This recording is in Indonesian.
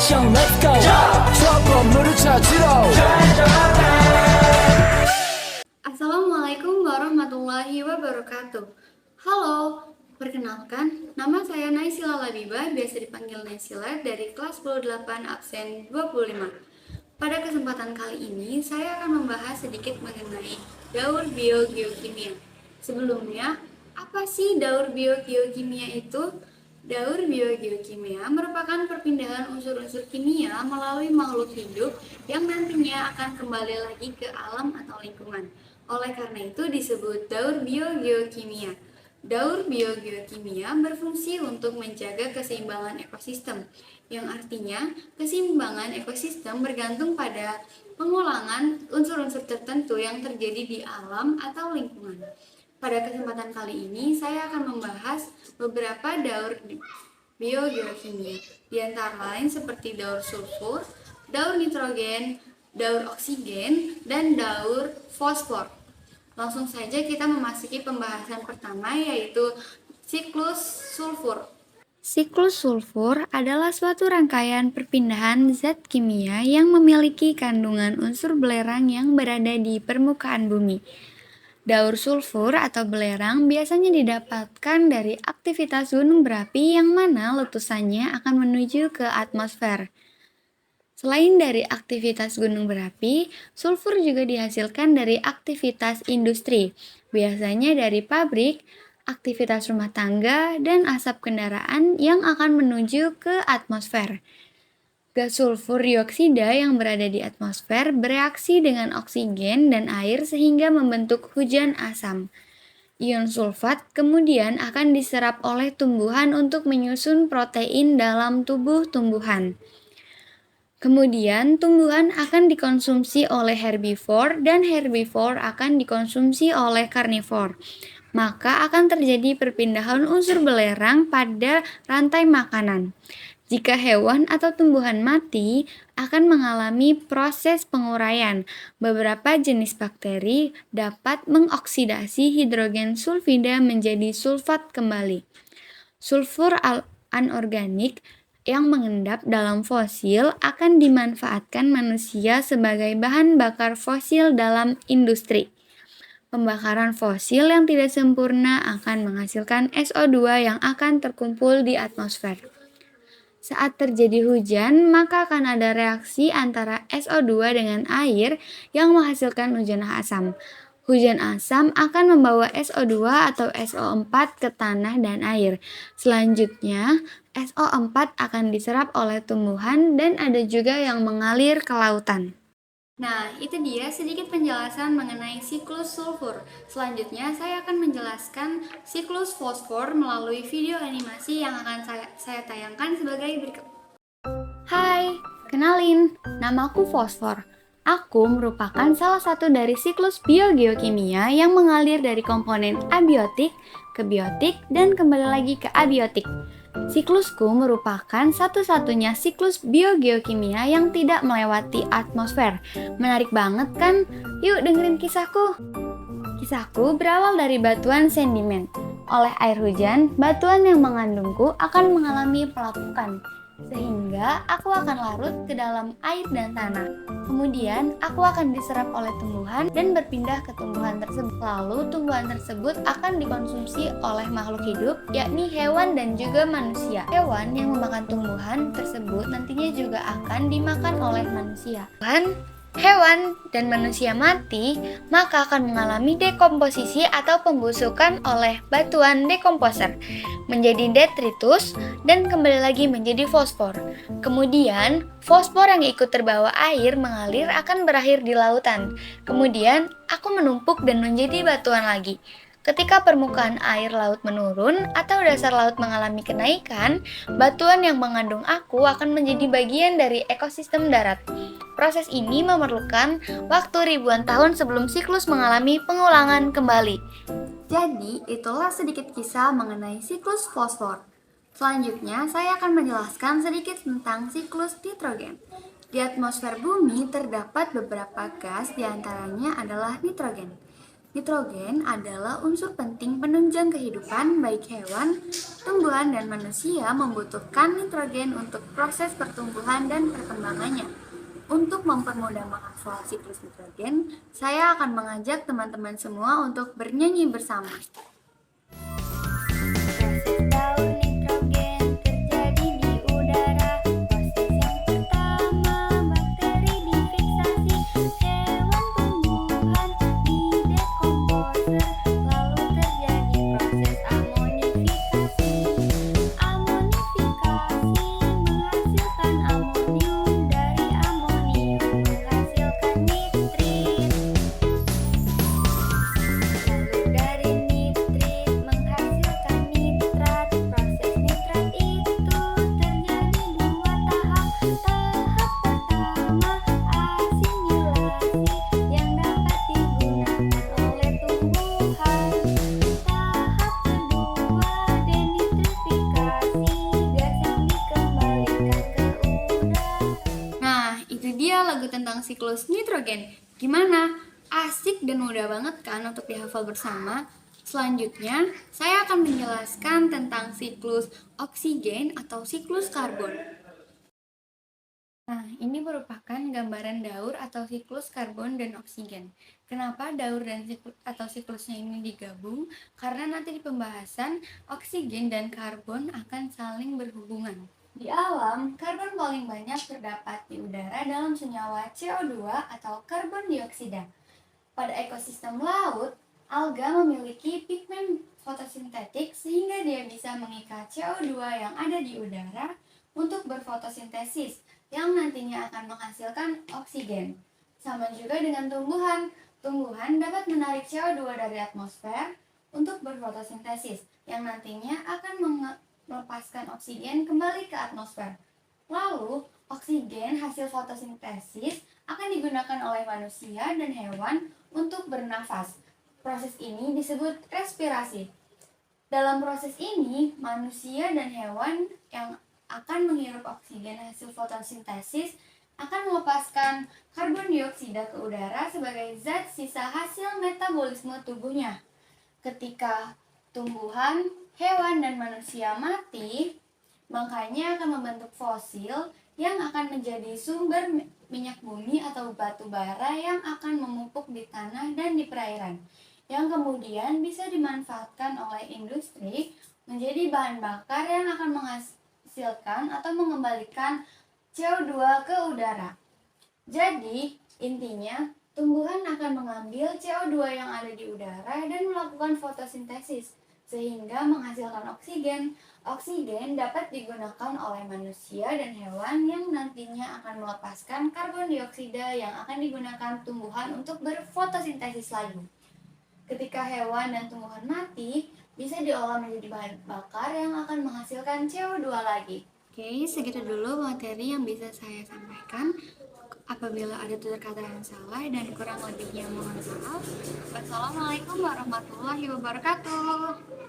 액션 let's go 저 건물을 찾으러 Assalamualaikum warahmatullahi wabarakatuh. Halo, perkenalkan, nama saya Naysila Labibah, biasa dipanggil Naysila dari kelas 28 absen 25. Pada kesempatan kali ini, saya akan membahas sedikit mengenai daur biogeokimia. Sebelumnya, apa sih daur biogeokimia itu? Daur biogeokimia merupakan perpindahan unsur-unsur kimia melalui makhluk hidup yang nantinya akan kembali lagi ke alam atau lingkungan. Oleh karena itu disebut daur biogeokimia. Daur biogeokimia berfungsi untuk menjaga keseimbangan ekosistem, yang artinya keseimbangan ekosistem bergantung pada pengulangan unsur-unsur tertentu yang terjadi di alam atau lingkungan. Pada kesempatan kali ini, saya akan membahas beberapa daur biogeokimia, di antara lain seperti daur sulfur, daur nitrogen, daur oksigen, dan daur fosfor. Langsung saja kita memasuki pembahasan pertama, yaitu siklus sulfur. Siklus sulfur adalah suatu rangkaian perpindahan zat kimia yang memiliki kandungan unsur belerang yang berada di permukaan bumi. Daur sulfur atau belerang biasanya didapatkan dari aktivitas gunung berapi yang mana letusannya akan menuju ke atmosfer. Selain dari aktivitas gunung berapi, sulfur juga dihasilkan dari aktivitas industri, biasanya dari pabrik, aktivitas rumah tangga, dan asap kendaraan yang akan menuju ke atmosfer. Gas sulfur dioksida yang berada di atmosfer bereaksi dengan oksigen dan air sehingga membentuk hujan asam. Ion sulfat kemudian akan diserap oleh tumbuhan untuk menyusun protein dalam tubuh tumbuhan. Kemudian tumbuhan akan dikonsumsi oleh herbivor dan herbivor akan dikonsumsi oleh karnivor. Maka akan terjadi perpindahan unsur belerang pada rantai makanan. Jika hewan atau tumbuhan mati, akan mengalami proses penguraian. Beberapa jenis bakteri dapat mengoksidasi hidrogen sulfida menjadi sulfat kembali. Sulfur anorganik yang mengendap dalam fosil akan dimanfaatkan manusia sebagai bahan bakar fosil dalam industri. Pembakaran fosil yang tidak sempurna akan menghasilkan SO2 yang akan terkumpul di atmosfer. Saat terjadi hujan, maka akan ada reaksi antara SO2 dengan air yang menghasilkan hujan asam. Hujan asam akan membawa SO2 atau SO4 ke tanah dan air. Selanjutnya, SO4 akan diserap oleh tumbuhan dan ada juga yang mengalir ke lautan. Nah, itu dia sedikit penjelasan mengenai siklus sulfur. Selanjutnya, saya akan menjelaskan siklus fosfor melalui video animasi yang akan saya tayangkan sebagai berikut. Hai, kenalin, namaku Fosfor. Aku merupakan salah satu dari siklus biogeokimia yang mengalir dari komponen abiotik ke biotik dan kembali lagi ke abiotik. Siklusku merupakan satu-satunya siklus biogeokimia yang tidak melewati atmosfer. Menarik banget kan? Yuk dengerin kisahku. Kisahku berawal dari batuan sedimen. Oleh air hujan, batuan yang mengandungku akan mengalami pelapukan, sehingga aku akan larut ke dalam air dan tanah. Kemudian, aku akan diserap oleh tumbuhan dan berpindah ke tumbuhan tersebut. Lalu, tumbuhan tersebut akan dikonsumsi oleh makhluk hidup, yakni hewan dan juga manusia. Hewan yang memakan tumbuhan tersebut nantinya juga akan dimakan oleh manusia. Hewan dan manusia mati, maka akan mengalami dekomposisi atau pembusukan oleh batuan dekomposer menjadi detritus dan kembali lagi menjadi fosfor. Kemudian, fosfor yang ikut terbawa air mengalir akan berakhir di lautan. Kemudian, aku menumpuk dan menjadi batuan lagi. Ketika permukaan air laut menurun atau dasar laut mengalami kenaikan, batuan yang mengandung aku akan menjadi bagian dari ekosistem darat. Proses ini memerlukan waktu ribuan tahun sebelum siklus mengalami pengulangan kembali. Jadi, itulah sedikit kisah mengenai siklus fosfor. Selanjutnya, saya akan menjelaskan sedikit tentang siklus nitrogen. Di atmosfer bumi terdapat beberapa gas, diantaranya adalah nitrogen. Nitrogen adalah unsur penting penunjang kehidupan, baik hewan, tumbuhan, dan manusia membutuhkan nitrogen untuk proses pertumbuhan dan perkembangannya. Untuk mempermudah menghafal siklus nitrogen, saya akan mengajak teman-teman semua untuk bernyanyi bersama. Proses daur nitrogen terjadi di udara. Proses yang pertama, bakteri difiksasi, hewan tumbuhan didekomposer, lalu terjadi proses amonifikasi. Amonifikasi menghasilkan amonium, dari amonium menghasilkan nitrit. Lalu dari nitrit menghasilkan nitrat. Proses nitrat itu terjadi dua tahap. Tahap pertama, asimilasi, yang dapat digunakan oleh tumbuhan. Tahap kedua, denitrifikasi, gas yang dikembalikan ke udara. Nah, itu dia lagu tentang siklus nitrogen. Gimana? Asik dan mudah banget kan untuk dihafal bersama? Selanjutnya, saya akan menjelaskan tentang siklus oksigen atau siklus karbon. Nah, ini merupakan gambaran daur atau siklus karbon dan oksigen. Kenapa daur dan siklusnya ini digabung? Karena nanti di pembahasan, oksigen dan karbon akan saling berhubungan. Di alam, karbon paling banyak terdapat di udara dalam senyawa CO2 atau karbon dioksida. Pada ekosistem laut, alga memiliki pigmen fotosintetik sehingga dia bisa mengikat CO2 yang ada di udara untuk berfotosintesis yang nantinya akan menghasilkan oksigen. Sama juga dengan tumbuhan. Tumbuhan dapat menarik CO2 dari atmosfer untuk berfotosintesis yang nantinya akan melepaskan oksigen kembali ke atmosfer. Lalu, oksigen hasil fotosintesis akan digunakan oleh manusia dan hewan untuk bernafas. Proses ini disebut respirasi. Dalam proses ini, manusia dan hewan yang akan menghirup oksigen hasil fotosintesis akan melepaskan karbon dioksida ke udara sebagai zat sisa hasil metabolisme tubuhnya. Ketika tumbuhan, hewan, dan manusia mati, makanya akan membentuk fosil yang akan menjadi sumber minyak bumi atau batu bara yang akan memupuk di tanah dan di perairan, yang kemudian bisa dimanfaatkan oleh industri menjadi bahan bakar yang akan menghasilkan atau mengembalikan CO2 ke udara. Jadi, intinya, tumbuhan akan mengambil CO2 yang ada di udara dan melakukan fotosintesis, sehingga menghasilkan oksigen. Oksigen dapat digunakan oleh manusia dan hewan yang nantinya akan melepaskan karbon dioksida yang akan digunakan tumbuhan untuk berfotosintesis lagi. Ketika hewan dan tumbuhan mati, bisa diolah menjadi bahan bakar yang akan menghasilkan CO2 lagi. Oke, segitu dulu materi yang bisa saya sampaikan. Apabila ada tutur kata yang salah dan kurang lebihnya mohon maaf. Wassalamualaikum warahmatullahi wabarakatuh.